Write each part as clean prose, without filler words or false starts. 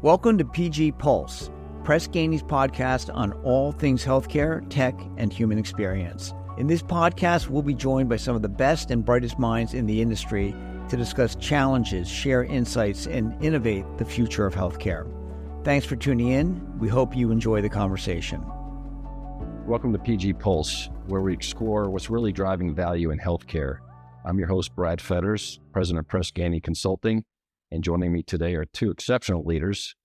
Welcome to PG Pulse, Press Ganey's podcast on all things healthcare, tech, and human experience. In this podcast, we'll be joined by some of the best and brightest minds in the industry to discuss challenges, share insights, and innovate the future of healthcare. Thanks for tuning in. We hope you enjoy the conversation. Welcome to PG Pulse, where we explore what's really driving value in healthcare. I'm your host, Brad Fetters, president of Press Ganey Consulting, and joining me today are two exceptional leaders,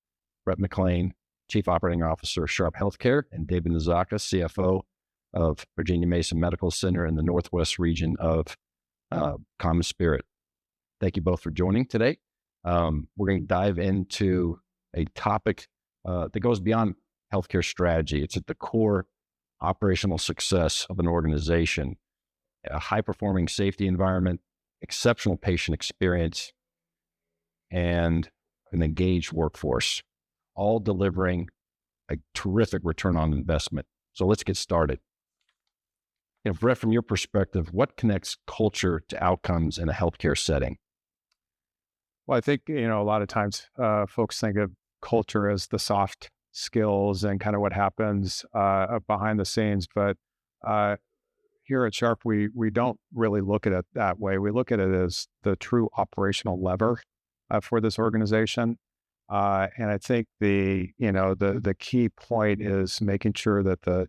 Brett McClain, Chief Operating Officer of Sharp Healthcare, and David Nosacka, CFO of Virginia Mason Medical Center in the Northwest region of CommonSpirit. Thank you both for joining today. We're going to dive into a topic that goes beyond healthcare strategy. It's at the core operational success of an organization, a high-performing safety environment, exceptional patient experience, and an engaged workforce, all delivering a terrific return on investment. So let's get started. Brett, from your perspective, what connects culture to outcomes in a healthcare setting? Well, I think, a lot of times folks think of culture as the soft skills and kind of what happens behind the scenes. But here at Sharp, we don't really look at it that way. We look at it as the true operational lever for this organization. And I think the key point is making sure that the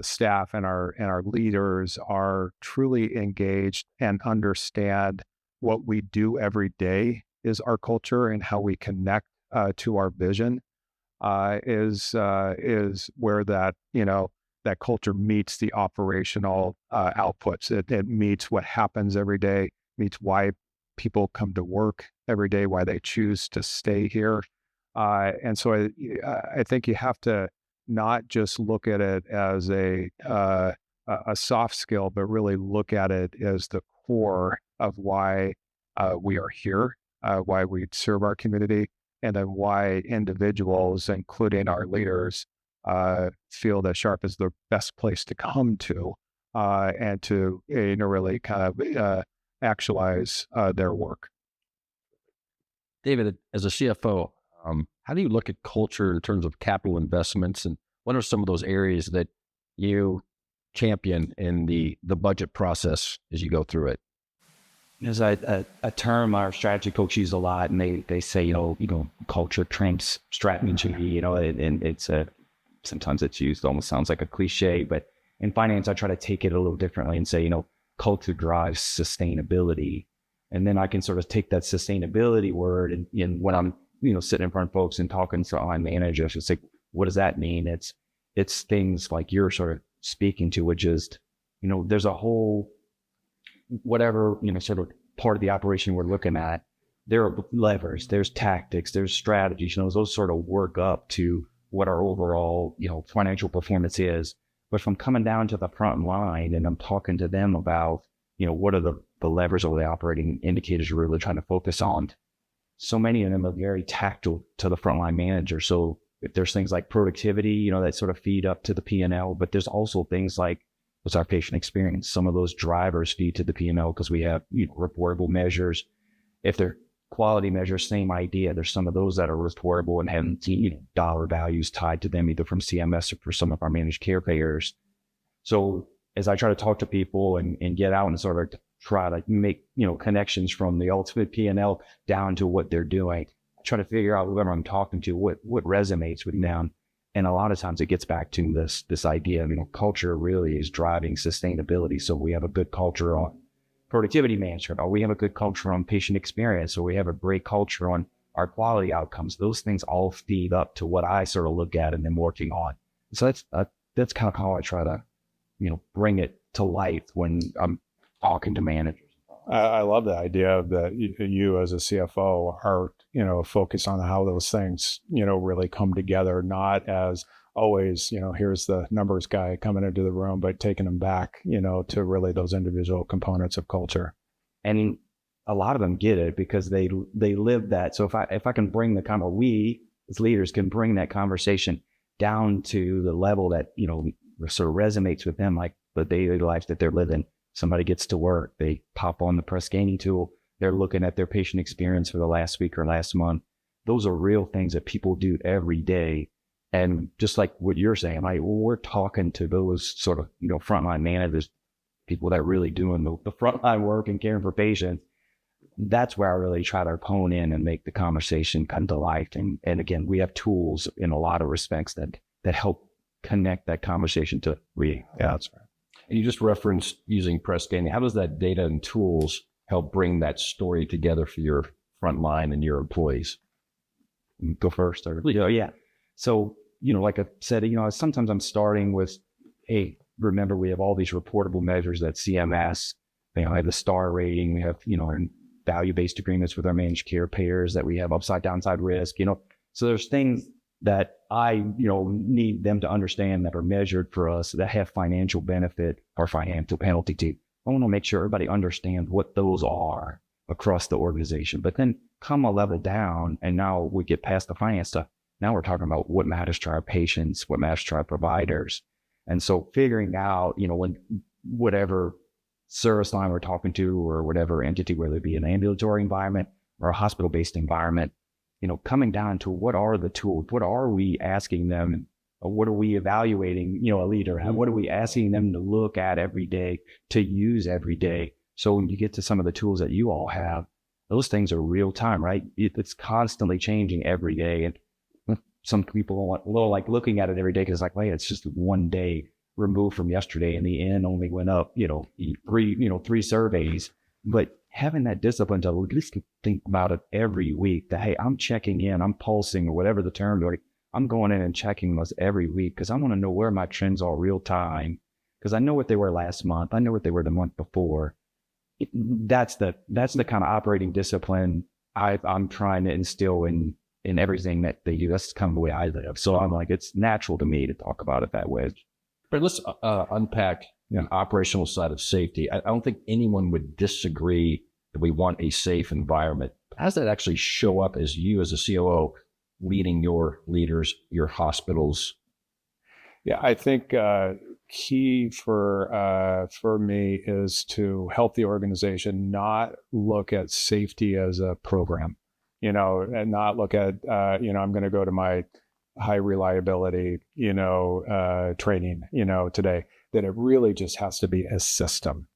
staff and our leaders are truly engaged and understand what we do every day is our culture, and how we connect to our vision is where that culture meets the operational outputs. It meets what happens every day, meets why people come to work every day, why they choose to stay here. And so I think you have to not just look at it as a soft skill, but really look at it as the core of why we are here, why we serve our community, and then why individuals, including our leaders, feel that Sharp is the best place to come to and to really kind of actualize their work. David, as a CFO, how do you look at culture in terms of capital investments, and what are some of those areas that you champion in the budget process as you go through it? There's a term our strategy coach use a lot, and they say, culture trumps strategy, and it's sometimes it's used, almost sounds like a cliche, but in finance, I try to take it a little differently and say, culture drives sustainability. And then I can sort of take that sustainability word and when I'm, sitting in front of folks and talking to my managers, it's like, what does that mean? It's things like you're sort of speaking to, which is, there's a whole, whatever, sort of part of the operation we're looking at, there are levers, there's tactics, there's strategies, those sort of work up to what our overall, financial performance is. But if I'm coming down to the front line and I'm talking to them about, what are the levers or the operating indicators you're really trying to focus on, so many of them are very tactile to the frontline manager. So if there's things like productivity, that sort of feed up to the P&L, but there's also things like, what's our patient experience? Some of those drivers feed to the P&L because we have reportable measures. If they're quality measures, same idea. There's some of those that are reportable and have dollar values tied to them, either from CMS or for some of our managed care payers. So as I try to talk to people and get out and sort of try to make connections from the ultimate P&L down to what they're doing, I try to figure out whoever I'm talking to what resonates with them. And a lot of times it gets back to this idea of, culture really is driving sustainability. So we have a good culture on productivity management, or we have a good culture on patient experience, or we have a great culture on our quality outcomes. Those things all feed up to what I sort of look at and then working on. So that's kind of how I try to, bring it to life when I'm talking to managers. I love the idea that you as a CFO are, focused on how those things, really come together, not as always, here's the numbers guy coming into the room, but taking them back, to really those individual components of culture. And a lot of them get it because they live that. So if I can bring we as leaders can bring that conversation down to the level that, sort of resonates with them, like the daily life that they're living. Somebody gets to work, they pop on the Press Ganey tool, they're looking at their patient experience for the last week or last month. those are real things that people do every day. And just like what you're saying, like, well, we're talking to those sort of, frontline managers, people that are really doing the frontline work and caring for patients. That's where I really try to hone in and make the conversation come to life. And again, we have tools in a lot of respects that help connect that conversation to reality. Yeah, that's right. And you just referenced using Press Ganey. How does that data and tools help bring that story together for your frontline and your employees? Go first, or yeah. So, like I said, sometimes I'm starting with, hey, remember we have all these reportable measures that CMS, I have the star rating, we have, our value-based agreements with our managed care payers, that we have upside downside risk, so there's things that I, need them to understand that are measured for us that have financial benefit or financial penalty to. I want to make sure everybody understands what those are across the organization, but then come a level down, and now we get past the finance stuff. Now we're talking about what matters to our patients, what matters to our providers. And so figuring out, when whatever service line we're talking to, or whatever entity, whether it be an ambulatory environment or a hospital-based environment, coming down to what are the tools, what are we asking them, or what are we evaluating, a leader, what are we asking them to look at every day, to use every day. So when you get to some of the tools that you all have, those things are real time, right? It's constantly changing every day. And some people a little like looking at it every day because it's like, wait, it's just one day removed from yesterday, and the N only went up, three surveys. But having that discipline to at least think about it every week, that, hey, I'm checking in, I'm pulsing, or whatever the term is, I'm going in and checking those every week because I want to know where my trends are real time, because I know what they were last month, I know what they were the month before. That's the kind of operating discipline I'm trying to instill in everything that they do. That's kind of the way I live. So I'm like, it's natural to me to talk about it that way. But let's unpack the operational side of safety. I don't think anyone would disagree that we want a safe environment. How does that actually show up as you, as a COO, leading your leaders, your hospitals? Yeah, I think key for me is to help the organization not look at safety as a program, and not look at, I'm going to go to my high reliability, training, today, that it really just has to be a system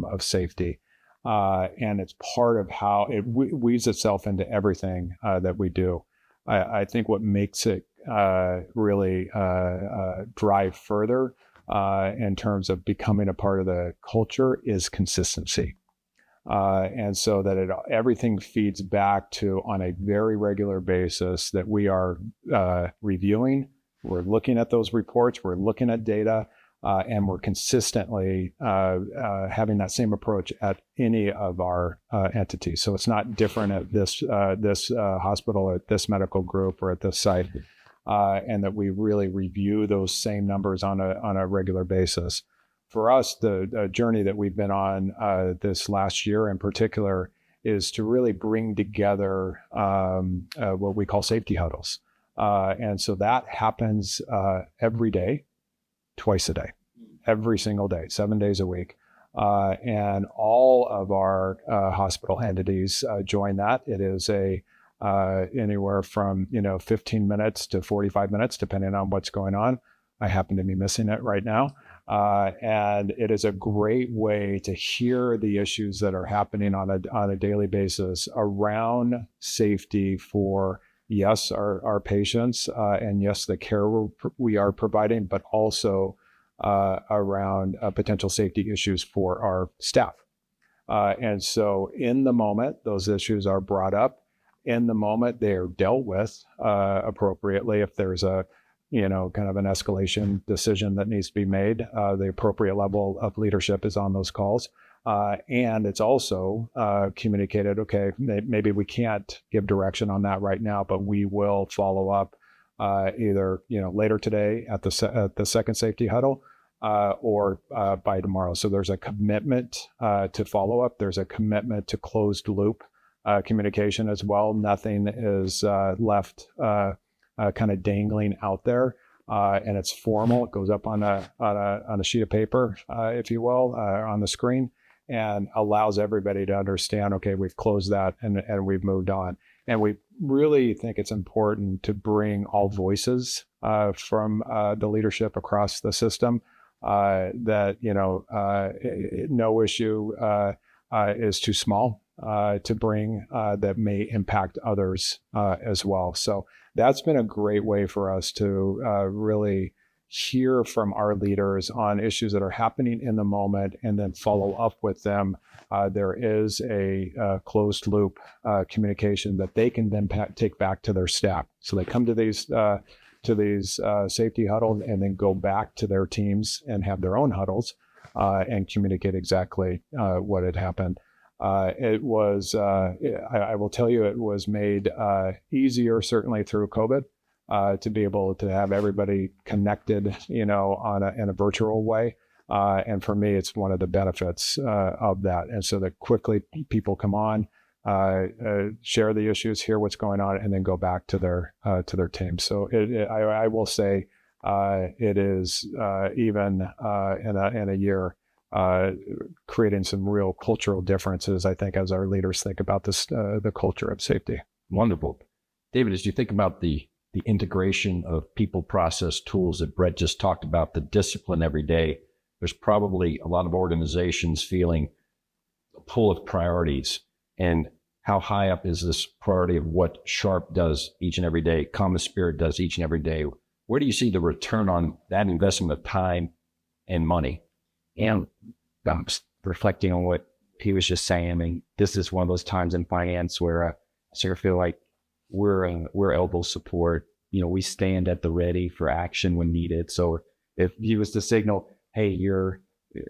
of safety. And it's part of how it weaves itself into everything that we do. I think what makes it really drive further in terms of becoming a part of the culture is consistency. And so that everything feeds back to, on a very regular basis, that we are reviewing, we're looking at those reports, we're looking at data, and we're consistently having that same approach at any of our entities. So it's not different at this hospital, at this medical group, or at this site, and that we really review those same numbers on a regular basis. For us, the journey that we've been on this last year in particular is to really bring together what we call safety huddles. And so that happens every day, twice a day, every single day, 7 days a week. And all of our hospital entities join that. It is anywhere from 15 minutes to 45 minutes, depending on what's going on. I happen to be missing it right now. And it is a great way to hear the issues that are happening on a daily basis around safety for, yes, our patients, and yes, the care we are providing, but also around potential safety issues for our staff. And so in the moment, those issues are brought up. In the moment, they are dealt with appropriately. If there's a kind of an escalation decision that needs to be made, the appropriate level of leadership is on those calls. And it's also communicated, okay, maybe we can't give direction on that right now, but we will follow up either later today at the second safety huddle, or by tomorrow. So there's a commitment to follow up. There's a commitment to closed loop communication as well. Nothing is left kind of dangling out there, and it's formal. It goes up on a sheet of paper, if you will, on the screen, and allows everybody to understand, okay, we've closed that and we've moved on. And we really think it's important to bring all voices from the leadership across the system, that, no issue is too small to bring that may impact others as well. So that's been a great way for us to really hear from our leaders on issues that are happening in the moment and then follow up with them. There is a closed loop communication that they can then take back to their staff. So they come to these safety huddles and then go back to their teams and have their own huddles and communicate exactly what had happened. It was, I will tell you, it was made easier certainly through COVID. To be able to have everybody connected, in a virtual way. And for me, it's one of the benefits of that. And so that quickly people come on, share the issues, hear what's going on, and then go back to their team. So I will say it is even in a year creating some real cultural differences, I think, as our leaders think about this, the culture of safety. Wonderful. David, as you think about the integration of people, process, tools that Brett just talked about, the discipline every day, there's probably a lot of organizations feeling a pull of priorities. And how high up is this priority of what Sharp does each and every day, CommonSpirit does each and every day? Where do you see the return on that investment of time and money? And reflecting on what he was just saying, I mean, this is one of those times in finance where I sort of feel like we're elbow support. We stand at the ready for action when needed. So if he was to signal, hey,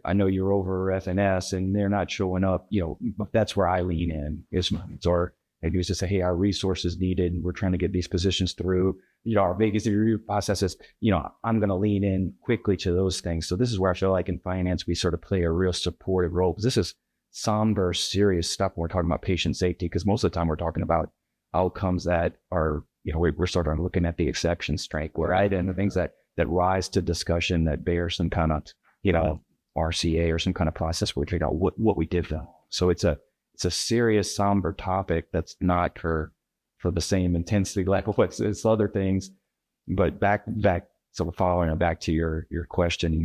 I know you're over FNS and they're not showing up, that's where I lean in. Or maybe he was to say, hey, our resources needed, and we're trying to get these positions through, our vacancy review processes, I'm going to lean in quickly to those things. So this is where I feel like in finance, we sort of play a real supportive role, because this is somber, serious stuff when we're talking about patient safety, because most of the time we're talking about outcomes that are, we're sort of looking at the exception strength, right? And the things that rise to discussion that bear some kind of, RCA or some kind of process where we figure out what we did though. So it's a serious, somber topic that's not for the same intensity level. It's other things. But back, so following back to your question,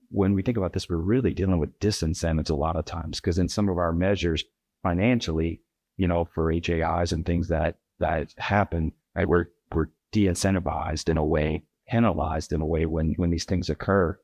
when we think about this, we're really dealing with disincentives a lot of times, because in some of our measures financially, for HAIs and things that happen, right, we're de-incentivized in a way, penalized in a way when these things occur.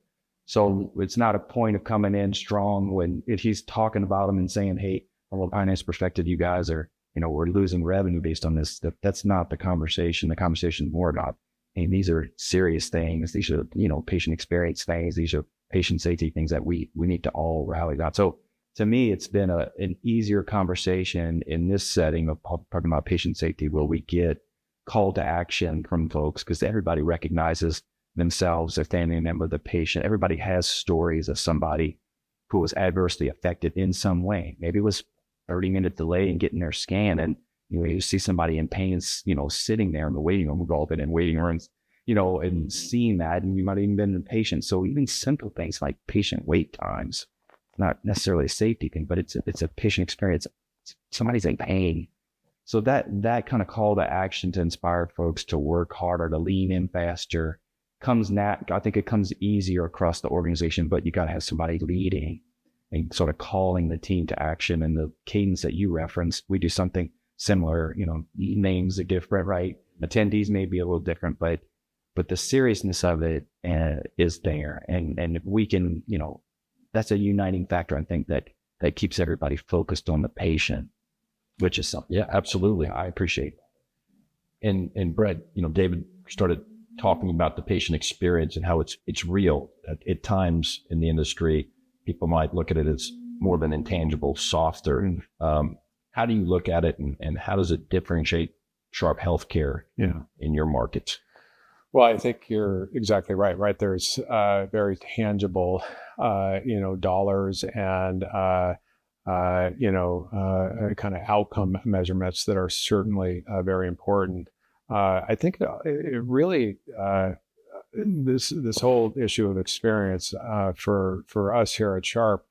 So it's not a point of coming in strong if he's talking about them and saying, hey, from a finance perspective, you guys are, we're losing revenue based on this. That's not the conversation. The conversation is more about, hey, these are serious things. These are, patient experience things. These are patient safety things that we need to all rally about. So to me, it's been an easier conversation in this setting of talking about patient safety, where we get call to action from folks, because everybody recognizes themselves as standing in with the patient. Everybody has stories of somebody who was adversely affected in some way. Maybe it was 30-minute delay in getting their scan, and you see somebody in pain, sitting there in the waiting room. We've all been in waiting rooms, and seeing that, and you might have even been a patient. So even simple things like patient wait times, not necessarily a safety thing, but it's a patient experience. Somebody's in pain. So that kind of call to action to inspire folks to work harder, to lean in faster, I think it comes easier across the organization, but you got to have somebody leading and sort of calling the team to action. And the cadence that you referenced, we do something similar. Names are different, right? Attendees may be a little different, but the seriousness of it is there. And if we can, that's a uniting factor, I think, that keeps everybody focused on the patient, which is something. Yeah, absolutely. I appreciate it. And Brett, David started talking about the patient experience and how it's real. At times in the industry, people might look at it as more than intangible, softer. How do you look at it, and how does it differentiate Sharp Healthcare in your markets? Well, I think you're exactly right? There's very tangible, dollars and, kind of outcome measurements that are certainly very important. I think it really, this whole issue of experience for us here at Sharp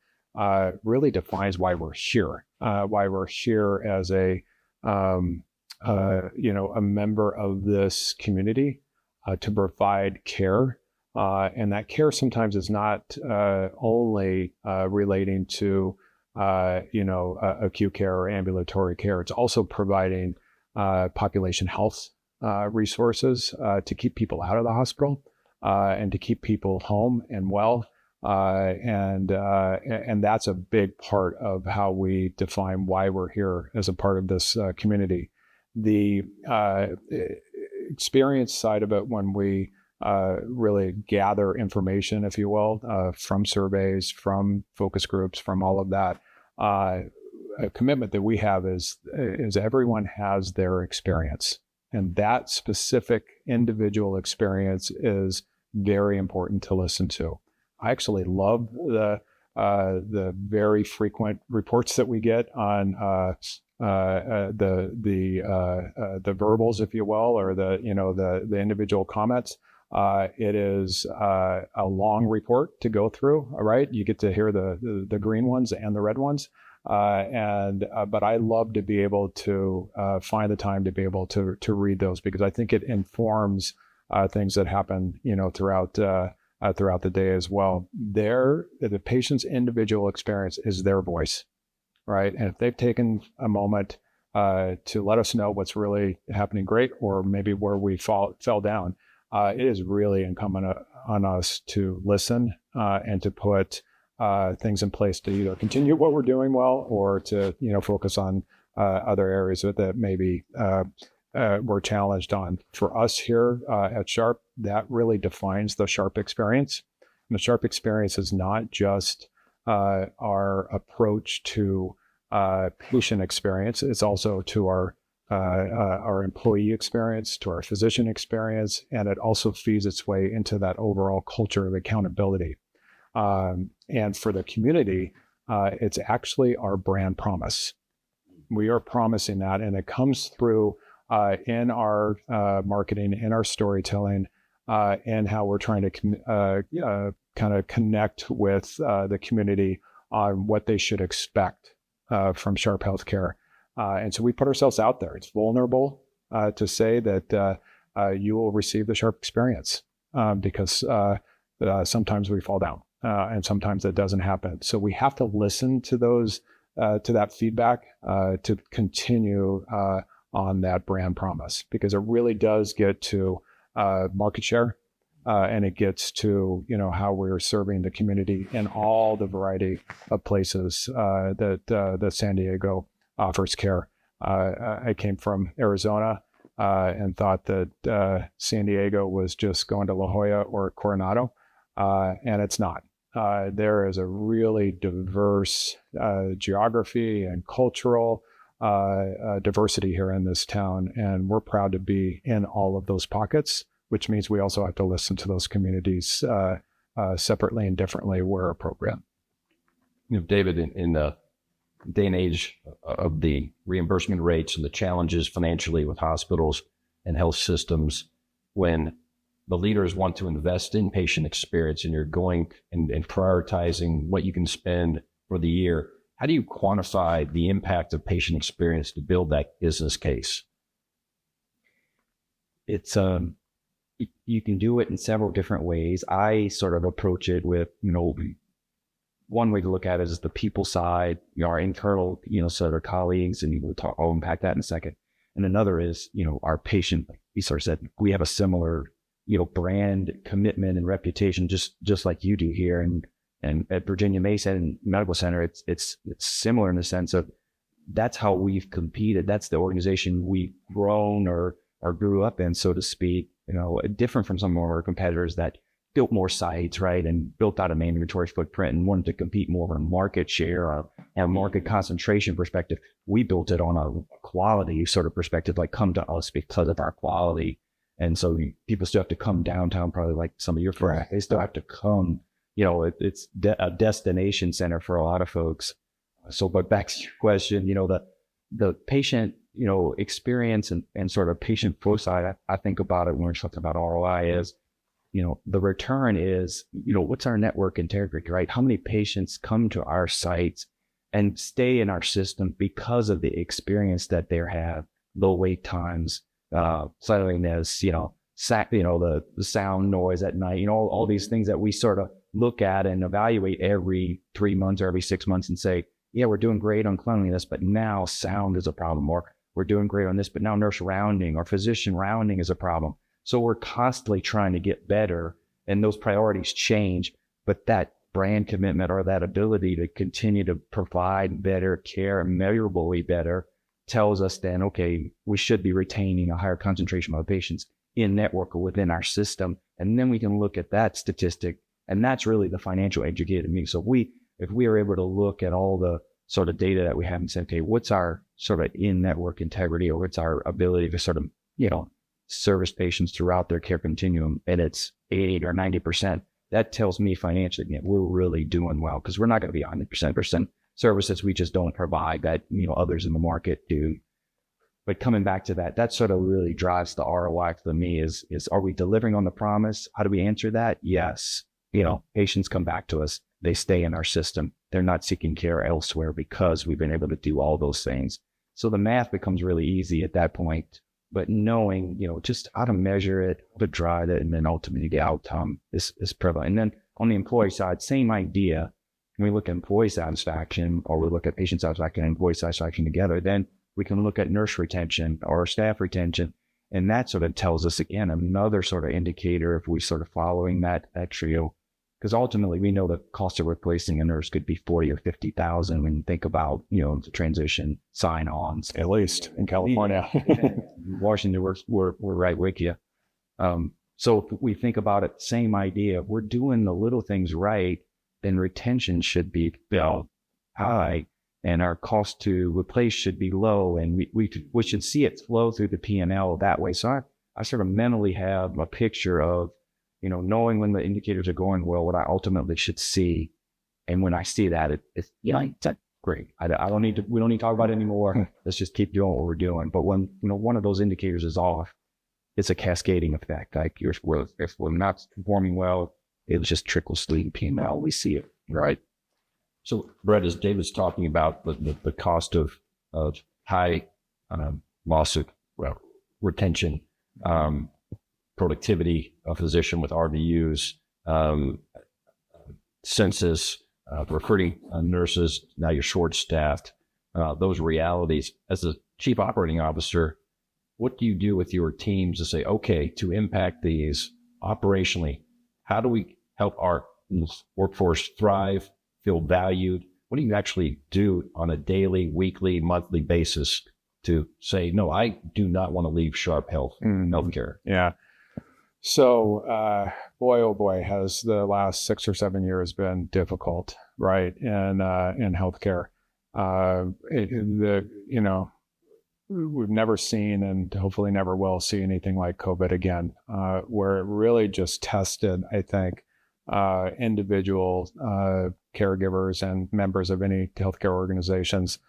really defines why we're here. Why we're here as a a member of this community to provide care, and that care sometimes is not only relating to acute care or ambulatory care. It's also providing population health resources to keep people out of the hospital and to keep people home and well. And that's a big part of how we define why we're here as a part of this community. The experience side of it, when we really gather information, if you will, from surveys, from focus groups, from all of that, a commitment that we have is everyone has their experience, and that specific individual experience is very important to listen to. I actually love the very frequent reports that we get on the verbals, if you will, or the individual comments. It is a long report to go through. All right, you get to hear the green ones and the red ones, but I love to be able to find the time to be able to read those, because I think it informs things that happen throughout the day as well. The patient's individual experience is their voice, right? And if they've taken a moment to let us know what's really happening great, or maybe where we fell down, it is really incumbent on us to listen and to put things in place to either continue what we're doing well, or to focus on other areas that maybe we're challenged on. For us here at Sharp, that really defines the Sharp experience. And the Sharp experience is not just our approach to patient experience; it's also to our employee experience, to our physician experience, and it also feeds its way into that overall culture of accountability. And for the community, it's actually our brand promise. We are promising that, and it comes through in our marketing, in our storytelling, and how we're trying to kind of connect with the community on what they should expect from Sharp Healthcare. And so we put ourselves out there. It's vulnerable to say that you will receive the Sharp experience because sometimes we fall down and sometimes that doesn't happen. So we have to listen to to that feedback to continue on that brand promise, because it really does get to market share and it gets to how we're serving the community in all the variety of places that San Diego offers care. I came from Arizona and thought that San Diego was just going to La Jolla or Coronado, and it's not. There is a really diverse geography and cultural diversity here in this town, and we're proud to be in all of those pockets, which means we also have to listen to those communities separately and differently where appropriate. David, in the day and age of the reimbursement rates and the challenges financially with hospitals and health systems, when the leaders want to invest in patient experience and you're going and prioritizing what you can spend for the year, how do you quantify the impact of patient experience to build that business case? It's you can do it in several different ways. I sort of approach it with, one way to look at it is the people side, our internal, sort of colleagues, and I'll unpack that in a second. And another is, our patient. We sort of said we have a similar, brand commitment and reputation, just like you do here, and at Virginia Mason Medical Center, it's similar in the sense of that's how we've competed. That's the organization we've grown or grew up in, so to speak. Different from some of our competitors that built more sites, right, and built out an ambulatory footprint and wanted to compete more on market share and market concentration perspective. We built it on a quality sort of perspective, like come to us because of our quality. And so people still have to come downtown, probably like some of your friends. They still have to come. It's a destination center for a lot of folks. So, but back to your question, the patient, experience and sort of patient flow side, I think about it when we're talking about ROI is the return is, what's our network integrity, right? How many patients come to our sites and stay in our system because of the experience that they have, low wait times, cleanliness, the sound, noise at night, all these things that we sort of look at and evaluate every 3 months or every 6 months and say, yeah, we're doing great on cleanliness, but now sound is a problem, or we're doing great on this, but now nurse rounding or physician rounding is a problem. So we're constantly trying to get better, and those priorities change, but that brand commitment or that ability to continue to provide better care, measurably better, tells us then, okay, we should be retaining a higher concentration of patients in network or within our system. And then we can look at that statistic, and that's really the financial educated me. So if we are able to look at all the sort of data that we have and say, okay, what's our sort of in-network integrity, or what's our ability to sort of, service patients throughout their care continuum, and it's 80 or 90%, that tells me financially, we're really doing well, because we're not going to be 100% services we just don't provide that, others in the market do. But coming back to that sort of really drives the ROI for me is are we delivering on the promise? How do we answer that? Yes. Patients come back to us. They stay in our system. They're not seeking care elsewhere because we've been able to do all those things. So the math becomes really easy at that point. But knowing, just how to measure it, how to drive it, and then ultimately the outcome is prevalent. And then on the employee side, same idea. When we look at employee satisfaction, or we look at patient satisfaction and employee satisfaction together, then we can look at nurse retention or staff retention. And that sort of tells us, again, another sort of indicator if we sort of following that trio. Because ultimately, we know the cost of replacing a nurse could be 40 or 50,000 when you think about, the transition sign-ons. At least in California. Washington, we're right with you. So if we think about it, same idea. If we're doing the little things right, then retention should be high, and our cost to replace should be low, and we should see it flow through the P&L that way. So I sort of mentally have a picture of, knowing when the indicators are going well, what I ultimately should see. And when I see that, it's great. We don't need to talk about it anymore. Let's just keep doing what we're doing. But when, one of those indicators is off, it's a cascading effect. Like if we're not performing well, it just trickles through the P&L. We see it. Right. So Brett, as David's talking about the cost of high lawsuit, retention, productivity of physician with RVUs, census, recruiting nurses, now you're short-staffed, those realities. As a chief operating officer, what do you do with your teams to say, okay, to impact these operationally, how do we help our workforce thrive, feel valued? What do you actually do on a daily, weekly, monthly basis to say, no, I do not want to leave Sharp Healthcare? Yeah. So, boy, oh boy, has the last 6 or 7 years been difficult, right? In healthcare, we've never seen, and hopefully never will see, anything like COVID again, where it really just tested, I think, individual caregivers and members of any healthcare organizations,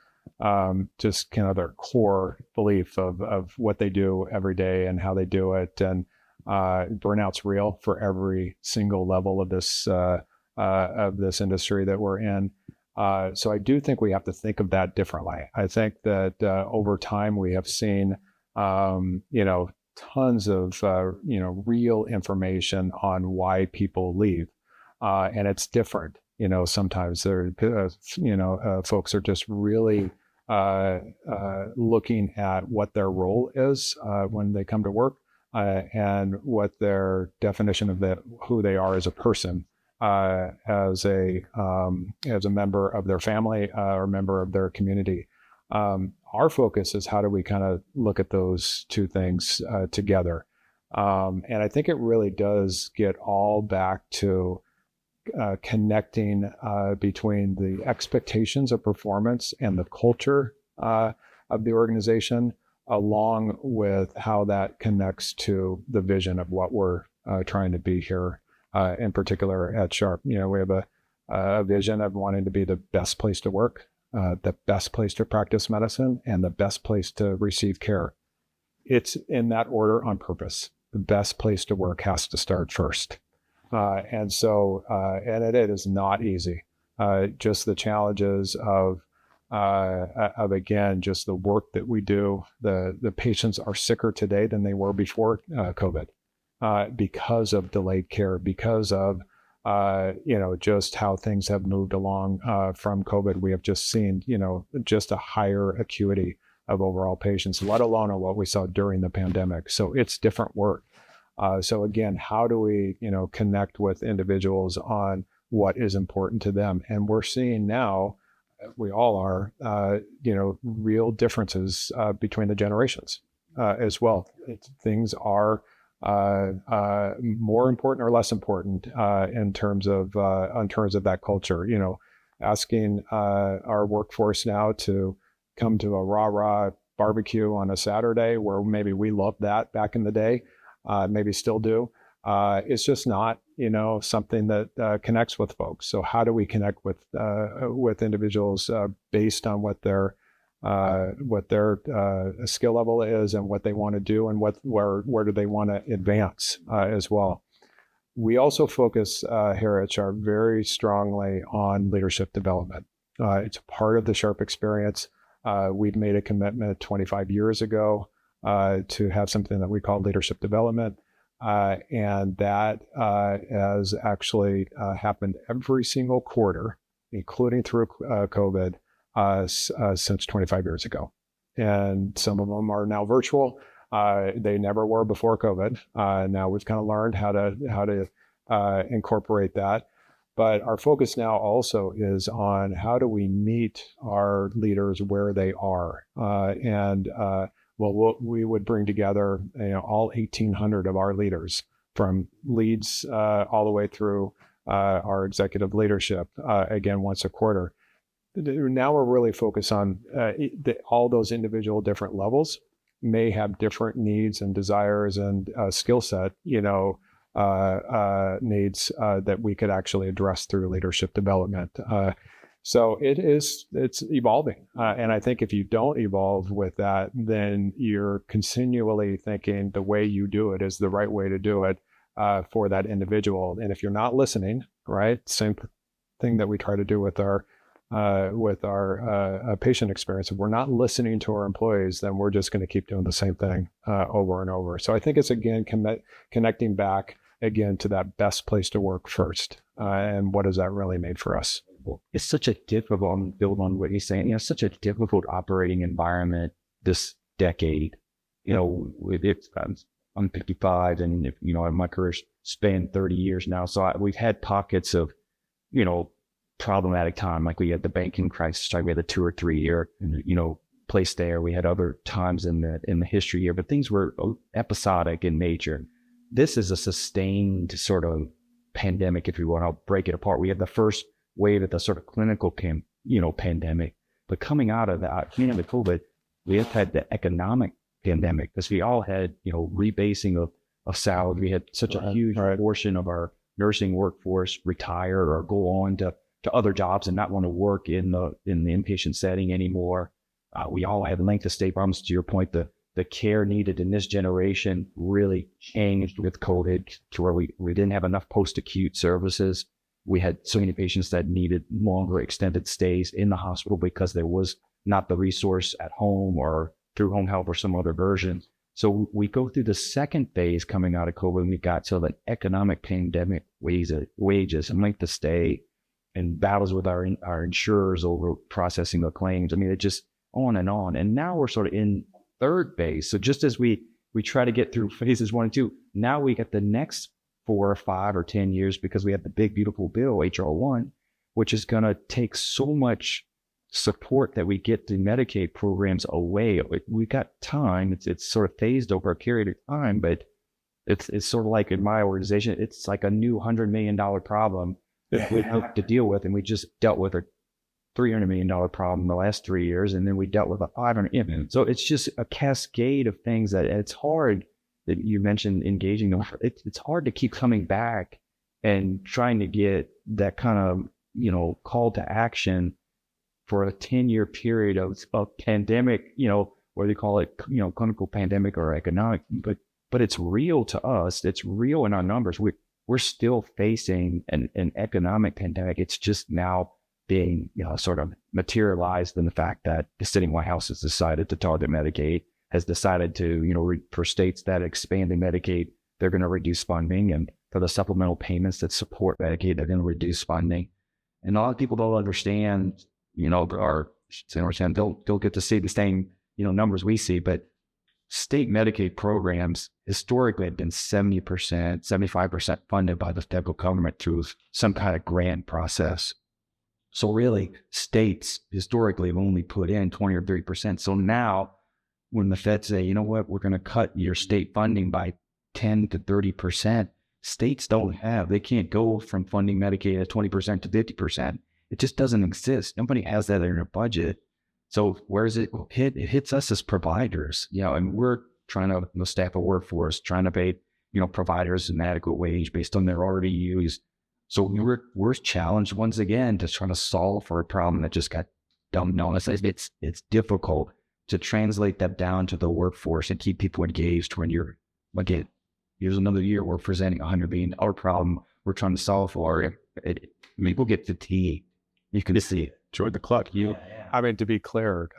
just kind of their core belief of what they do every day and how they do it. And burnout's real for every single level of this industry that we're in. So I do think we have to think of that differently. I think that over time we have seen, tons of, real information on why people leave. And it's different. Sometimes folks are just really looking at what their role is when they come to work, and what their definition of who they are as a person, as a member of their family or member of their community. Our focus is how do we kind of look at those two things together. And I think it really does get all back to connecting between the expectations of performance and the culture of the organization, along with how that connects to the vision of what we're trying to be here, in particular at Sharp. We have a vision of wanting to be the best place to work, the best place to practice medicine, and the best place to receive care. It's in that order on purpose. the best place to work has to start first. And it is not easy. Just the challenges of again, just the work that we do. The patients are sicker today than they were before COVID because of delayed care, because of just how things have moved along from COVID. We have just seen, just a higher acuity of overall patients, let alone on what we saw during the pandemic. So it's different work. So again, how do we, connect with individuals on what is important to them? And we're seeing now, we all are, real differences between the generations as well. Things are more important or less important in terms of that culture. Asking our workforce now to come to a rah-rah barbecue on a Saturday, where maybe we loved that back in the day, maybe still do. It's just not, something that connects with folks. So how do we connect with individuals based on what their skill level is and what they want to do, and where do they want to advance as well. We also focus here at Sharp very strongly on leadership development. It's part of the Sharp experience. We've made a commitment 25 years ago to have something that we call leadership development. And that has actually happened every single quarter, including through COVID, since 25 years ago. And some of them are now virtual. They never were before COVID. Now we've kind of learned how to incorporate that. But our focus now also is on how do we meet our leaders where they are. We would bring together all 1,800 of our leaders, from leads all the way through our executive leadership, again, once a quarter. Now we're really focused on all those individual different levels may have different needs and desires and skill set, needs that we could actually address through leadership development. So it's evolving. And I think if you don't evolve with that, then you're continually thinking the way you do it is the right way to do it for that individual. And if you're not listening, right, same thing that we try to do with our patient experience. If we're not listening to our employees, then we're just going to keep doing the same thing over and over. So I think it's, again, connecting back again to that best place to work first. And what does that really mean for us? It's such a difficult, build on what you're saying, such a difficult operating environment this decade. I'm 55 and my career spanned 30 years now. So we've had pockets of, problematic time. Like we had the banking crisis, we had the 2 or 3 year, place there. We had other times in the history here, but things were episodic in nature. This is a sustained sort of pandemic, if you want. I'll break it apart. We had the first wave of the sort of clinical pandemic, but coming out of that, the COVID, we have had the economic pandemic, because we all had, rebasing of salary. We had such a huge portion of our nursing workforce retire or go on to other jobs and not want to work in the inpatient setting anymore. We all had length of stay problems. To your point, the care needed in this generation really changed with COVID, to where we didn't have enough post-acute services. We had so many patients that needed longer extended stays in the hospital because there was not the resource at home or through home health or some other version. So we go through the second phase coming out of COVID, and we got to the economic pandemic, wages and length of stay, and battles with our insurers over processing the claims. I mean, it just on. And now we're sort of in third phase. So just as we try to get through phases 1 and 2, now we get the next 4 or 5 or 10 years, because we have the big, beautiful bill, HR 1, which is going to take so much support that we get the Medicaid programs away. We got time. It's sort of phased over a period of time, but it's sort of like in my organization, it's like a new $100 million problem that we have to deal with. And we just dealt with a $300 million problem the last 3 years. And then we dealt with a $500 million. So it's just a cascade of things that it's hard, that you mentioned engaging them. It's hard to keep coming back and trying to get that kind of, call to action for a 10-year period of pandemic, whether you call it, clinical pandemic or economic, but but it's real to us. It's real in our numbers. We're still facing an economic pandemic. It's just now being, sort of materialized in the fact that the sitting White House has decided to target Medicaid, has decided to, for states that are expanding Medicaid, they're going to reduce funding, and for the supplemental payments that support Medicaid, they're going to reduce funding. And a lot of people don't understand, they'll get to see the same, numbers we see, but state Medicaid programs historically have been 70%, 75% funded by the federal government through some kind of grant process. So really, states historically have only put in 20 or 30%. So now when the feds say, you know what, we're going to cut your state funding by 10 to 30%, states they can't go from funding Medicaid at 20% to 50%. It just doesn't exist. Nobody has that in their budget. So where does it hit? It hits us as providers, and we're trying to staff a workforce, trying to pay, providers an adequate wage based on their RVUs. So we're challenged once again to try to solve for a problem that just got dumped on us. It's difficult to translate that down to the workforce and keep people engaged when here's another year we're presenting $100 billion problem we're trying to solve for. People get fatigued. You can see it. Join the club. I mean, to be clear,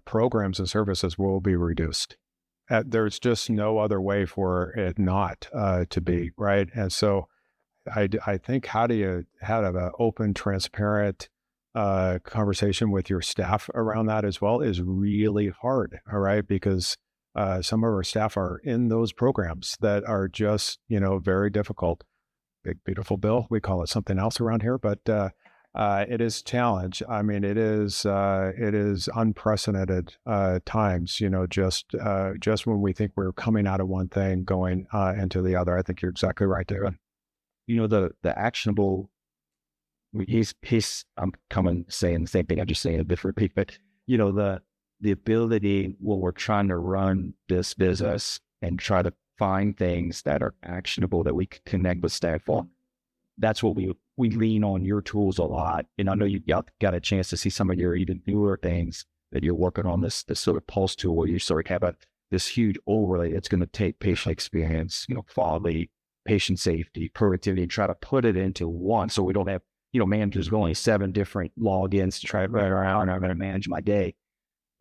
programs and services will be reduced. There's just no other way for it not to be, right? And so I think how do you have an open, transparent conversation with your staff around that as well is really hard, all right? Because some of our staff are in those programs that are just, very difficult. Big, beautiful bill. We call it something else around here, but it is challenge. I mean, it is unprecedented times, just when we think we're coming out of one thing, going into the other. I think you're exactly right, David. The actionable, I'm coming saying the same thing. I'm just saying it differently, but the ability when we're trying to run this business and try to find things that are actionable that we can connect with staff on. That's what we lean on your tools a lot. And I know you got a chance to see some of your even newer things that you're working on, this sort of pulse tool where you sort of have this huge overlay that's going to take patient experience, quality, patient safety, productivity, and try to put it into one. So we don't have, managers with only 7 different logins to try to run around and I'm going to manage my day.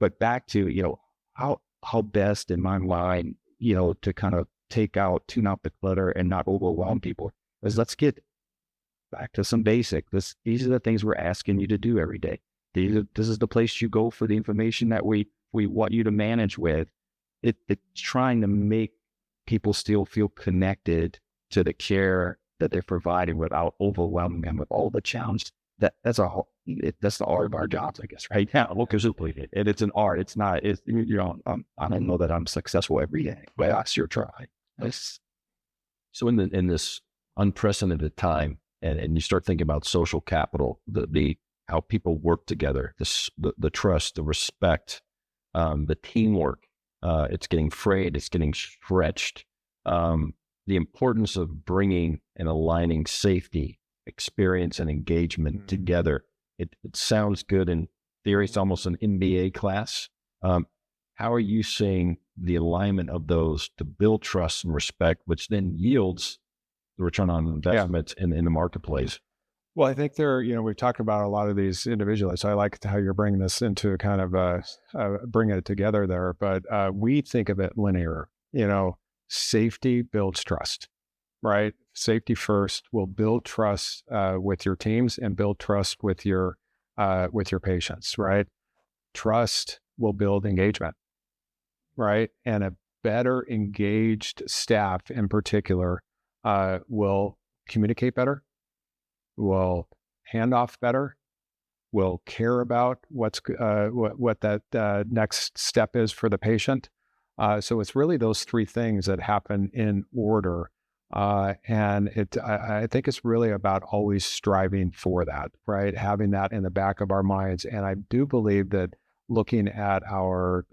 But back to, how best in my mind, to kind of tune out the clutter and not overwhelm people is let's get back to some basic. These are the things we're asking you to do every day. This is the place you go for the information that we want you to manage with. It's trying to make people still feel connected to the care that they're providing without overwhelming them with all the challenges. That's the art of our jobs, I guess, right now. And it's an art. It's not. I don't know that I'm successful every day, but I sure try. So in this unprecedented time, and you start thinking about social capital, the how people work together, the trust, the respect, the teamwork, it's getting frayed, it's getting stretched. The importance of bringing and aligning safety, experience, and engagement together. It sounds good in theory. It's almost an MBA class. How are you seeing the alignment of those to build trust and respect, which then yields the return on investment in the marketplace? Well, I think we've talked about a lot of these individually. So I like how you're bringing this into kind of bringing it together there. But we think of it linear. Safety builds trust, right? Safety first will build trust with your teams and build trust with your patients, right? Trust will build engagement, right? And a better engaged staff in particular will communicate better, will hand off better, will care about what that next step is for the patient. So it's really those 3 things that happen in order. And I think it's really about always striving for that, right? Having that in the back of our minds. And I do believe that looking at our,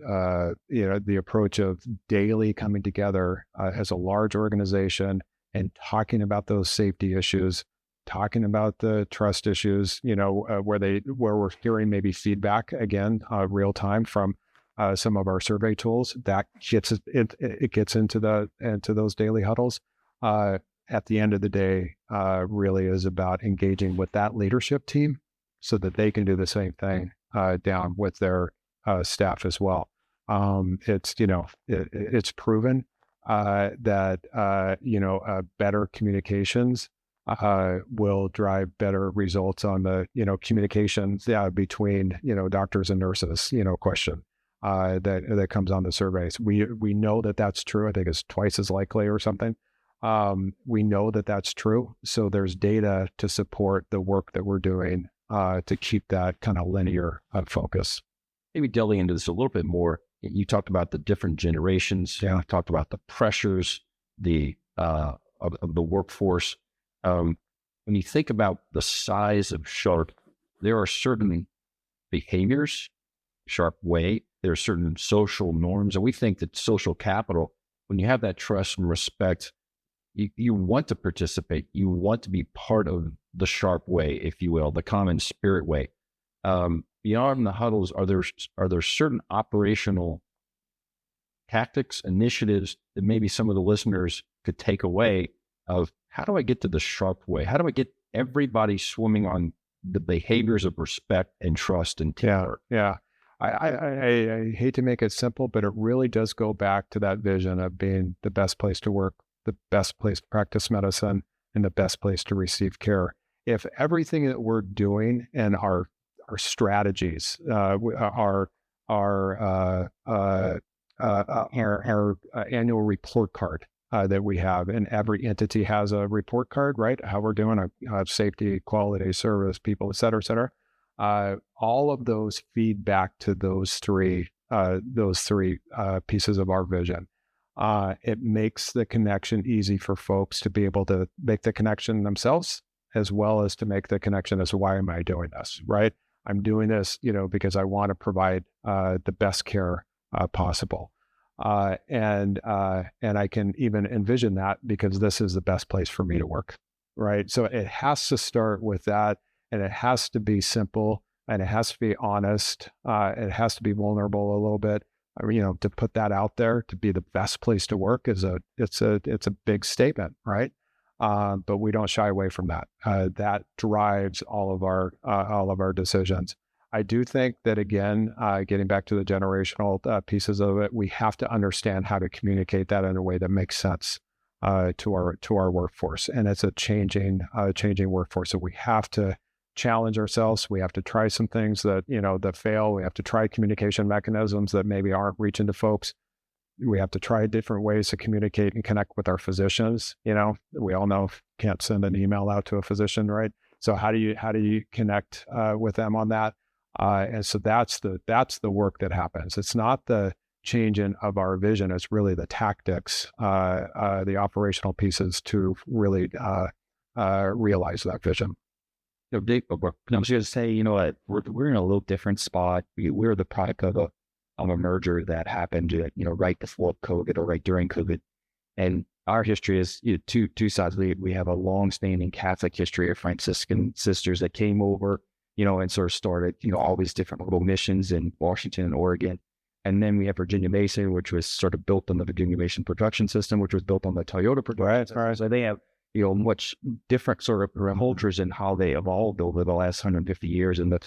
the approach of daily coming together as a large organization and talking about those safety issues, talking about the trust issues, where we're hearing maybe feedback again, real time from some of our survey tools, that gets it gets into those daily huddles. At the end of the day, really is about engaging with that leadership team so that they can do the same thing down with their staff as well. It's proven that better communications will drive better results on the communications between doctors and nurses question that comes on the surveys. We know that that's true. I think it's twice as likely or something. We know that that's true. So there's data to support the work that we're doing to keep that kind of linear focus. Maybe delving into this a little bit more. You talked about the different generations. Yeah. You talked about the pressures, of the workforce. When you think about the size of Sharp, there are certain behaviors, Sharp way. There are certain social norms, and we think that social capital, when you have that trust and respect, you want to participate. You want to be part of the Sharp way, if you will, the CommonSpirit way. Beyond the huddles, are there certain operational tactics, initiatives that maybe some of the listeners could take away of how do I get to the Sharp way? How do I get everybody swimming on the behaviors of respect and trust and teamwork? Yeah. I hate to make it simple, but it really does go back to that vision of being the best place to work, the best place to practice medicine, and the best place to receive care. If everything that we're doing and our strategies, our annual report card that we have, and every entity has a report card, right? How we're doing safety, quality, service, people, et cetera, et cetera. All of those feed back to those three pieces of our vision. It makes the connection easy for folks to be able to make the connection themselves, as well as to make the connection as to why am I doing this, right? I'm doing this, because I want to provide the best care possible. And I can even envision that because this is the best place for me to work, right? So it has to start with that, and it has to be simple, and it has to be honest. It has to be vulnerable a little bit. To put that out there to be the best place to work it's a big statement, right? But we don't shy away from that. That drives all of our decisions. I do think that, again, getting back to the generational pieces of it, we have to understand how to communicate that in a way that makes sense to our workforce. And it's a changing workforce. So we have to challenge ourselves. We have to try some things that fail. We have to try communication mechanisms that maybe aren't reaching to folks. We have to try different ways to communicate and connect with our physicians. We all know can't send an email out to a physician, right? So how do you connect with them on that? And so that's the work that happens. It's not the change of our vision. It's really the tactics, the operational pieces to really realize that vision. Dave, I was going to say, we're in a little different spot. We're the product of a merger that happened, right before COVID or right during COVID. And our history is two sides. We have a long-standing Catholic history of Franciscan sisters that came over, and sort of started, all these different little missions in Washington and Oregon. And then we have Virginia Mason, which was sort of built on the Virginia Mason production system, which was built on the Toyota production system. So they have, much different sort of cultures and how they evolved over the last 150 years. And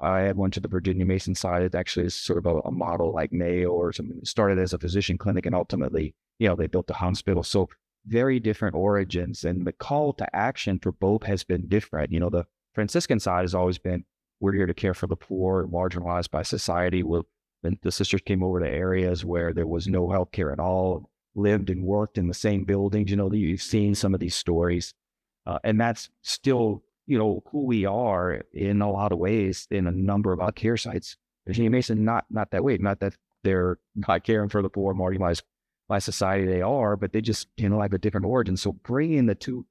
I had one to the Virginia Mason side. It actually is sort of a model like Mayo or something. It started as a physician clinic, and ultimately, they built a hospital. So very different origins, and the call to action for both has been different. The Franciscan side has always been, we're here to care for the poor, marginalized by society. The sisters came over to areas where there was no healthcare at all, lived and worked in the same buildings. You've seen some of these stories, and that's still, who we are in a lot of ways in a number of our care sites. Virginia Mason, not that way. Not that they're not caring for the poor, marginalized by society. They are, but they just, have a different origin. So bringing the two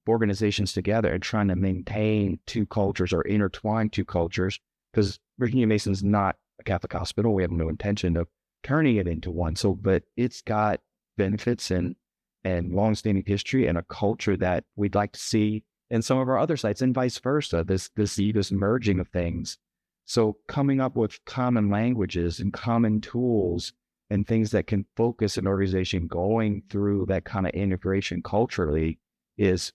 organizations together and trying to maintain two cultures or intertwine two cultures, because Virginia Mason's not a Catholic hospital. We have no intention of turning it into one. So, but it's got benefits and longstanding history and a culture that we'd like to see in some of our other sites, and vice versa. This merging of things So coming up with common languages and common tools and things that can focus an organization going through that kind of integration culturally is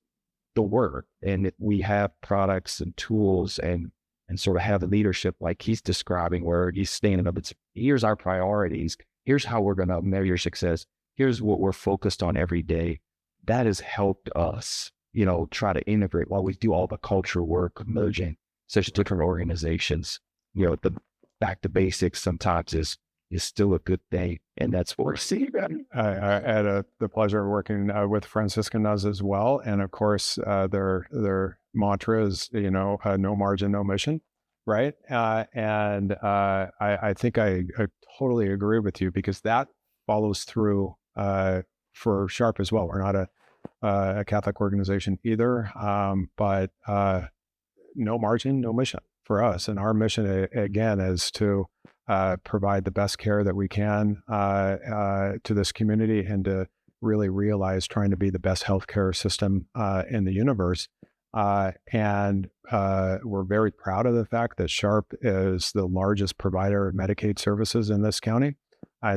the work. And we have products and tools and sort of have leadership like he's describing, where he's standing up. It's here's our priorities. Here's how we're going to measure success. Here's what we're focused on every day. That has helped us, try to integrate while we do all the culture work of merging such different organizations. The back to basics sometimes is still a good thing. And that's what we're seeing. I had the pleasure of working with Franciscans as well. And of course, their mantra is, no margin, no mission. Right. And I think I totally agree with you, because that follows through for Sharp as well. We're not a Catholic organization either, but no margin, no mission for us. And our mission, again, is to provide the best care that we can to this community, and to really realize trying to be the best healthcare system in the universe. And we're very proud of the fact that Sharp is the largest provider of Medicaid services in this county.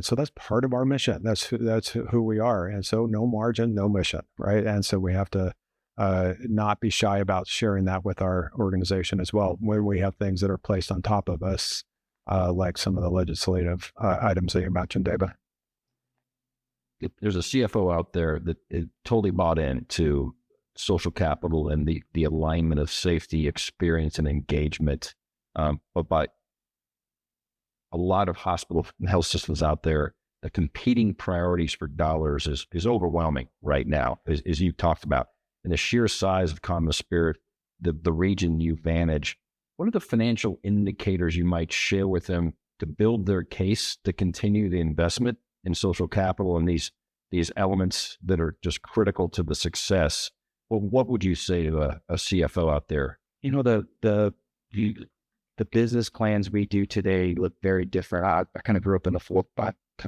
So that's part of our mission. That's who we are. And so no margin, no mission, right? And so we have to not be shy about sharing that with our organization as well, when we have things that are placed on top of us, like some of the legislative items that you mentioned, David. There's a CFO out there that is totally bought into social capital and the alignment of safety, experience, and engagement. But by a lot of hospital and health systems out there, the competing priorities for dollars is overwhelming right now, as you talked about. And the sheer size of CommonSpirit, the region you manage, what are the financial indicators you might share with them to build their case to continue the investment in social capital and these elements that are just critical to the success? Well, what would you say to a CFO out there? The business plans we do today look very different. I kind of grew up in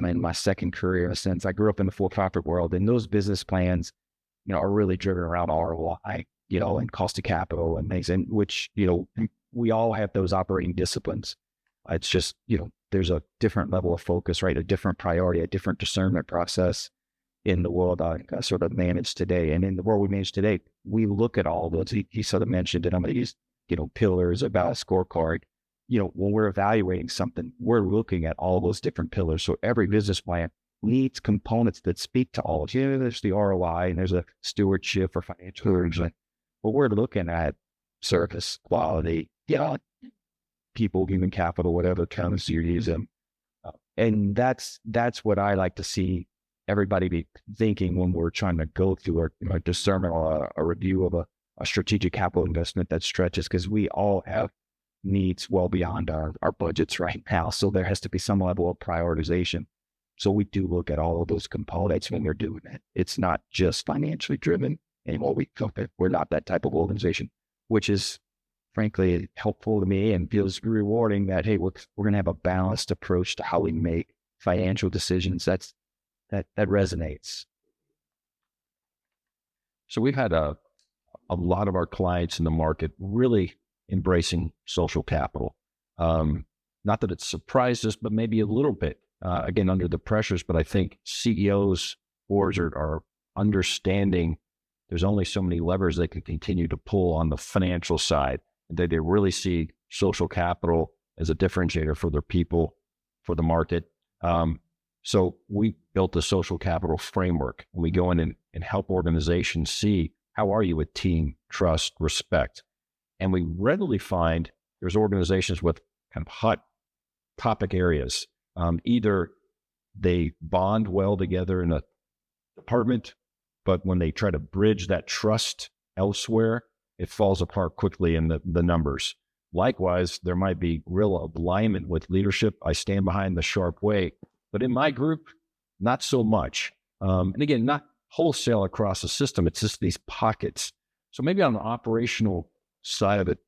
in my second career, in a sense. I grew up in the for-profit world, and those business plans, are really driven around ROI, and cost of capital and things, and which, we all have those operating disciplines. It's just, there's a different level of focus, right? A different priority, a different discernment process in the world I sort of manage today. And in the world we manage today, we look at all those. He sort of mentioned it. I'm going to use, pillars about a scorecard. When we're evaluating something, we're looking at all those different pillars. So every business plan needs components that speak to all of it. There's the ROI, and there's a stewardship for financial management. But we're looking at service, quality, people, human capital, whatever terms you're using. And that's what I like to see everybody be thinking when we're trying to go through a discernment or a review of a strategic capital investment that stretches, because we all have needs well beyond our budgets right now. So there has to be some level of prioritization. So we do look at all of those components when we're doing it. It's not just financially driven anymore. We're not that type of organization, which is frankly helpful to me and feels rewarding that, hey, we're going to have a balanced approach to how we make financial decisions. That resonates. So we've had a lot of our clients in the market really embracing social capital. Not that it surprised us, but maybe a little bit, again, under the pressures. But I think CEOs, boards are understanding there's only so many levers they can continue to pull on the financial side. And they really see social capital as a differentiator for their people, for the market. So we built a social capital framework, and we go in and help organizations see, how are you with team, trust, respect? And we readily find there's organizations with kind of hot topic areas. Either they bond well together in a department, but when they try to bridge that trust elsewhere, it falls apart quickly in the numbers. Likewise, there might be real alignment with leadership. I stand behind the Sharp way, but in my group, not so much. And again, not wholesale across the system. It's just these pockets. So maybe on the operational side of it,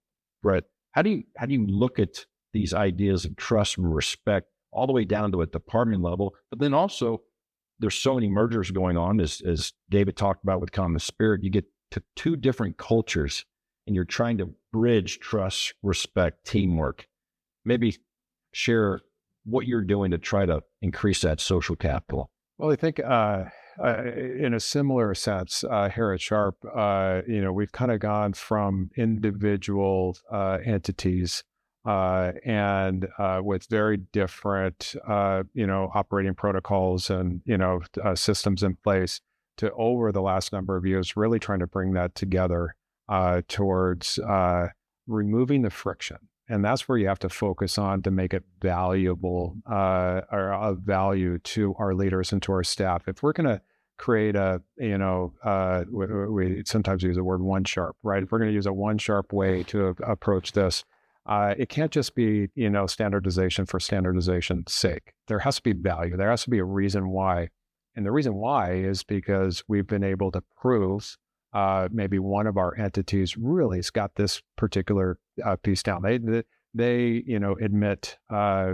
Brett, how do you look at these ideas of trust and respect all the way down to a department level? But then also, there's so many mergers going on, as David talked about with CommonSpirit. You get to two different cultures, and you're trying to bridge trust, respect, teamwork. maybe share what you're doing to try to increase that social capital. Well, I think in a similar sense, here at Sharp, we've kind of gone from individual entities and with very different, operating protocols and, systems in place to over the last number of years, really trying to bring that together towards removing the friction. And that's where you have to focus on to make it valuable or of value to our leaders and to our staff. If we're going to create we sometimes use the word one sharp, right? If we're going to use a one sharp way to approach this, it can't just be, standardization for standardization's sake. There has to be value. There has to be a reason why. And the reason why is because we've been able to prove maybe one of our entities really has got this particular piece down. They admit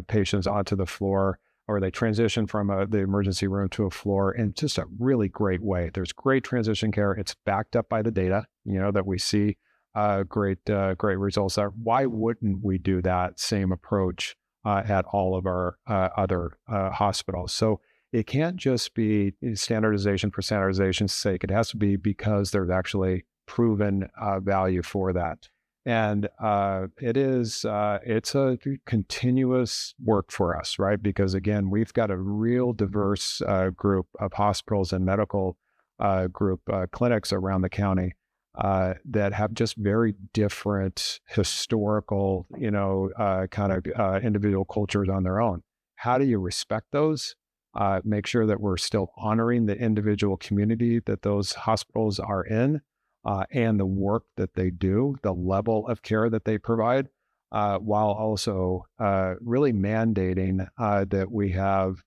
patients onto the floor, or they transition from the emergency room to a floor in just a really great way. There's great transition care. It's backed up by the data, that we see great results there. Why wouldn't we do that same approach at all of our other hospitals? So it can't just be standardization for standardization's sake. It has to be because there's actually proven value for that. And it's a continuous work for us, right? Because again, we've got a real diverse group of hospitals and medical group clinics around the county that have just very different historical, individual cultures on their own. How do you respect those? Make sure that we're still honoring the individual community that those hospitals are in and the work that they do, the level of care that they provide, while also really mandating that we have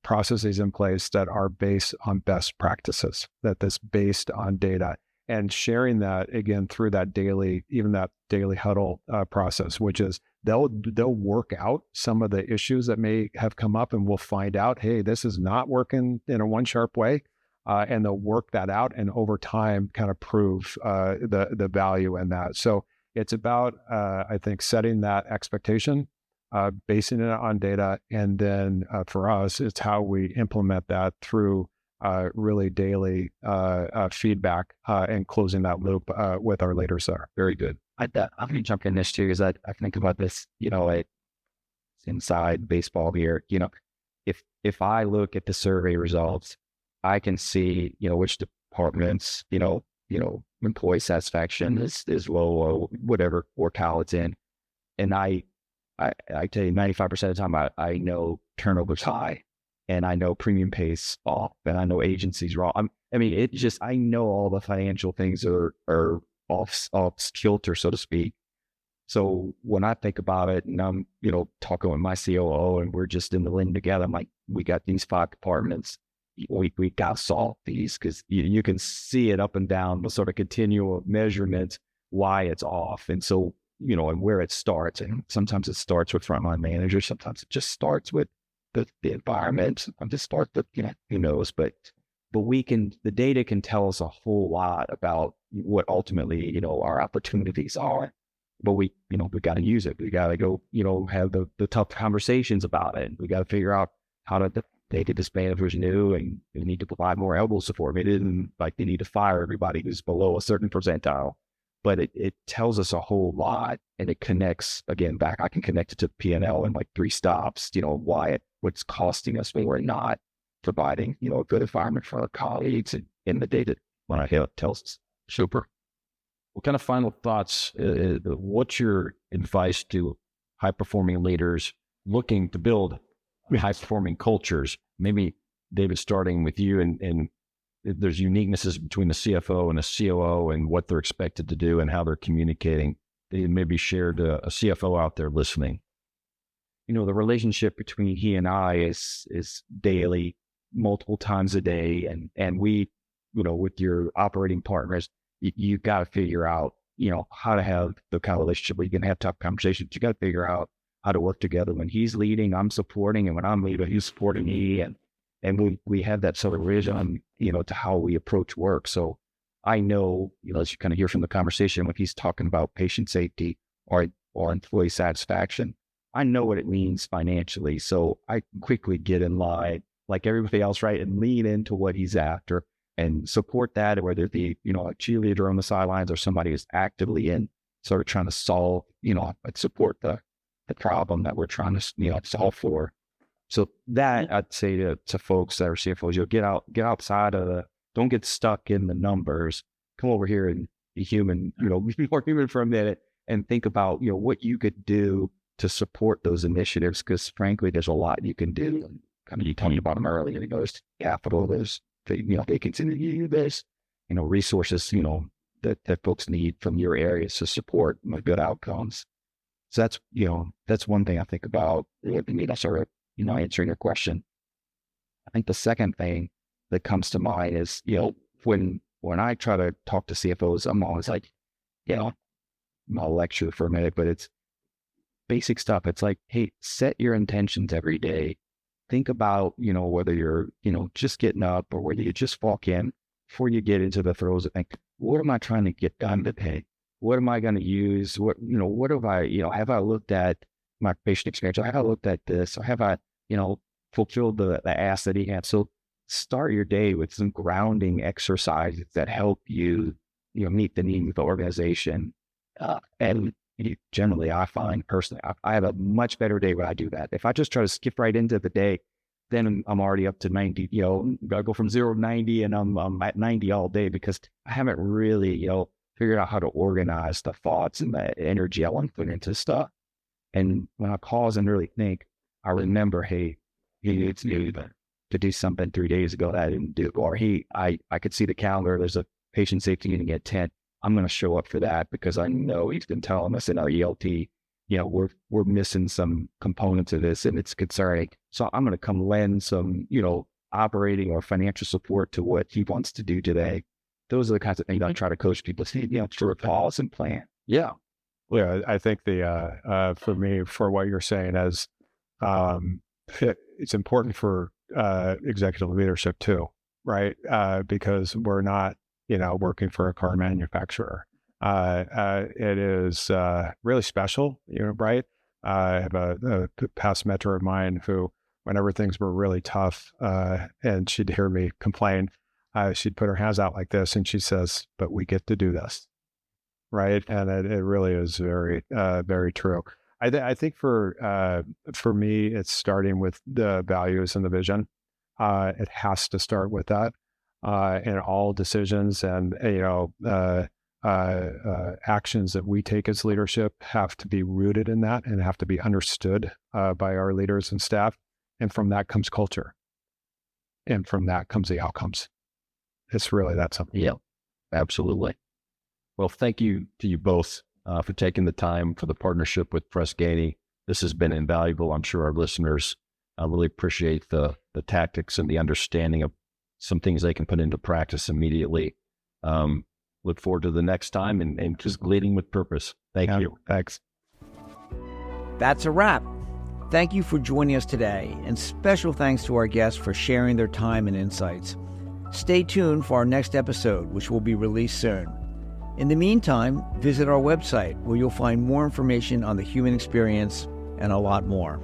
processes in place that are based on best practices, that's based on data, and sharing that again through that daily huddle process, which is they'll work out some of the issues that may have come up, and we'll find out, hey, this is not working in a one sharp way, and they'll work that out, and over time kind of prove the value in that. So it's about I think setting that expectation, basing it on data, and then for us, it's how we implement that through really daily feedback and closing that loop with our leaders there. Very good. I'm going to jump in this too, because I think about this, inside baseball here. If I look at the survey results, I can see, which departments, employee satisfaction is low or whatever quartile it's in. And I tell you, 95% of the time, I know turnover's high, and I know premium pays off, and I know agency's wrong. I know all the financial things are off kilter, so to speak. So when I think about it, and I'm, talking with my COO, and we're just in the lane together, I'm like, we got these 5 departments. We got to solve these, because you can see it up and down the sort of continual measurement why it's off. And so, and where it starts. And sometimes it starts with frontline managers. Sometimes it just starts with the environment. Sometimes it starts with, who knows, but the data can tell us a whole lot about what ultimately, our opportunities are. But we got to use it. We got to go, have the tough conversations about it. We got to figure out how to take this manager's new, and we need to provide more elbow support. It isn't like they need to fire everybody who's below a certain percentile, but it tells us a whole lot, and it connects, again, back. I can connect it to P&L in like 3 stops, what's costing us when we're not providing, a good environment for our colleagues, and in the data when I hear it tells us. Super. What kind of final thoughts, what's your advice to high-performing leaders looking to build high-performing cultures? Maybe, David, starting with you, and there's uniquenesses between the CFO and the COO and what they're expected to do and how they're communicating. They maybe shared a CFO out there listening. The relationship between he and I is daily, multiple times a day. And we, with your operating partners, you've got to figure out, how to have the kind of relationship where you can have tough conversations. You got to figure out how to work together. When he's leading, I'm supporting, and when I'm leading, he's supporting me. And we have that sort of vision, to how we approach work. So I know, as you kind of hear from the conversation, when he's talking about patient safety, or or employee satisfaction, I know what it means financially. So I quickly get in line like everybody else, right? And lean into what he's after and support that, whether it be, a cheerleader on the sidelines or somebody who's actively in sort of trying to solve, support the problem that we're trying to, solve for. So that I'd say to folks that are CFOs, get outside of don't get stuck in the numbers. Come over here and be human, be more human for a minute and think about, what you could do to support those initiatives. Because frankly, there's a lot you can do. I mean, you talked about them earlier. There's capital, there's, they continue this, resources, that folks need from your areas to support good outcomes. So that's one thing I think about sort of, answering your question. I think the second thing that comes to mind is, when I try to talk to CFOs, I'm always like, I'll lecture for a minute, but it's basic stuff. It's like, hey, set your intentions every day. Think about, whether you're, just getting up or whether you just walk in before you get into the throes of think, what am I trying to get done today? What am I going to use? What have I looked at my patient experience? Or have I looked at this? Or have I, fulfilled the ask that he had? So start your day with some grounding exercises that help you, meet the need of the organization. And generally, I find personally, I have a much better day when I do that. If I just try to skip right into the day, then I'm already up to 90, I go from 0 to 90 and I'm at 90 all day because I haven't really, figured out how to organize the thoughts and the energy I want to put into stuff. And when I pause and really think, I remember, hey, he needs to do something 3 days ago that I didn't do. Or I could see the calendar, there's a patient safety meeting at 10. I'm going to show up for that because I know he's been telling us in our ELT, we're missing some components of this and it's concerning. So I'm going to come lend some, operating or financial support to what he wants to do today. Those are the kinds of things I try to coach people to, to pause and plan. Yeah. Yeah. I think for me, for what you're saying is, it's important for executive leadership too, right? Because we're not, working for a car manufacturer. It is really special, right? I have a past mentor of mine who, whenever things were really tough, and she'd hear me complain, she'd put her hands out like this and she says, "But we get to do this," right? And it really is very, very true. I think for me, it's starting with the values and the vision. It has to start with that. In all decisions and, actions that we take as leadership have to be rooted in that and have to be understood by our leaders and staff. And from that comes culture. And from that comes the outcomes. It's really that simple. Yeah, absolutely. Well, thank you to you both for taking the time for the partnership with Press Ganey. This has been invaluable. I'm sure our listeners really appreciate the tactics and the understanding of some things they can put into practice immediately. Look forward to the next time and just leading with purpose. Thank you. Thanks. That's a wrap. Thank you for joining us today, and special thanks to our guests for sharing their time and insights. Stay tuned for our next episode, which will be released soon. In the meantime, visit our website where you'll find more information on the human experience and a lot more.